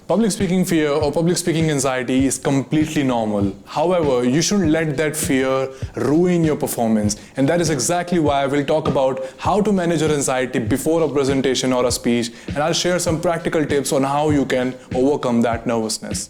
Public speaking fear or public speaking anxiety is completely normal. However, you shouldn't let that fear ruin your performance. And that is exactly why I will talk about how to manage your anxiety before a presentation or a speech. And I'll share some practical tips on how you can overcome that nervousness.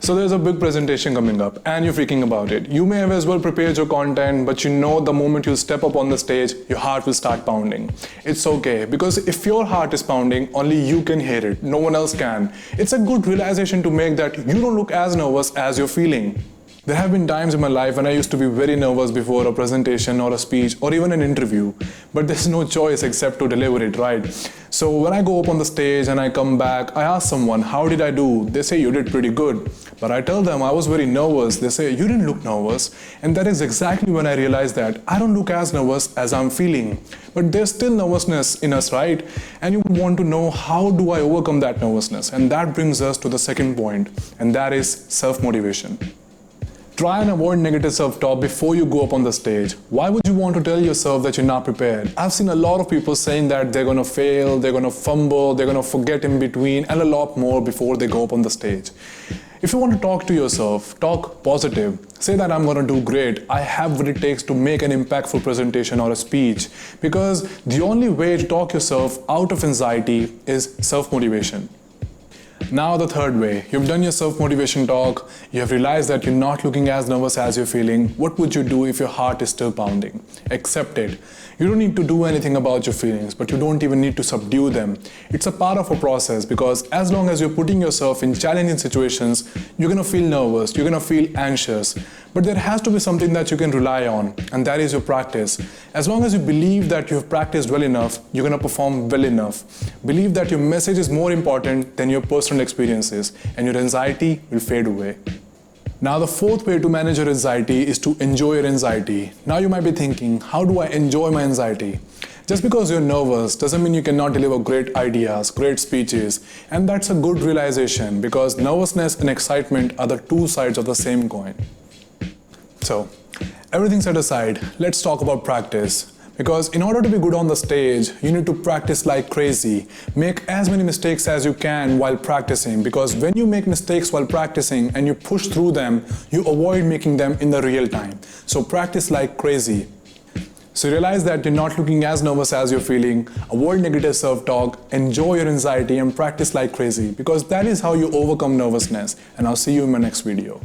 So there's a big presentation coming up and you're freaking about it. You may have as well prepared your content, but you know the moment you step up on the stage, your heart will start pounding. It's okay, because if your heart is pounding, only you can hear it, no one else can. It's a good realization to make that you don't look as nervous as you're feeling. There have been times in my life when I used to be very nervous before a presentation or a speech or even an interview, but there's no choice except to deliver it, right? So when I go up on the stage and I come back, I ask someone, how did I do? They say, you did pretty good. But I tell them I was very nervous. They say, you didn't look nervous. And that is exactly when I realized that I don't look as nervous as I'm feeling. But there's still nervousness in us, right? And you want to know, how do I overcome that nervousness? And that brings us to the second point, and that is self-motivation. Try and avoid negative self-talk before you go up on the stage. Why would you want to tell yourself that you're not prepared? I've seen a lot of people saying that they're going to fail, they're going to fumble, they're going to forget in between, and a lot more before they go up on the stage. If you want to talk to yourself, talk positive. Say that I'm going to do great. I have what it takes to make an impactful presentation or a speech. Because the only way to talk yourself out of anxiety is self-motivation. Now the third way, you've done your self-motivation talk, you have realized that you're not looking as nervous as you're feeling. What would you do if your heart is still pounding? Accept it. You don't need to do anything about your feelings, but you don't even need to subdue them. It's a part of a process, because as long as you're putting yourself in challenging situations, you're going to feel nervous, you're going to feel anxious. But there has to be something that you can rely on, and that is your practice. As long as you believe that you've practiced well enough, you're going to perform well enough. Believe that your message is more important than your personal experiences, and your anxiety will fade away. Now the fourth way to manage your anxiety is to enjoy your anxiety. Now you might be thinking, how do I enjoy my anxiety? Just because you're nervous doesn't mean you cannot deliver great ideas, great speeches. And that's a good realization, because nervousness and excitement are the two sides of the same coin. So, everything set aside, let's talk about practice. Because in order to be good on the stage, you need to practice like crazy. Make as many mistakes as you can while practicing, because when you make mistakes while practicing and you push through them, you avoid making them in the real time. So practice like crazy. So realize that you're not looking as nervous as you're feeling, avoid negative self-talk, enjoy your anxiety and practice like crazy, because that is how you overcome nervousness. And I'll see you in my next video.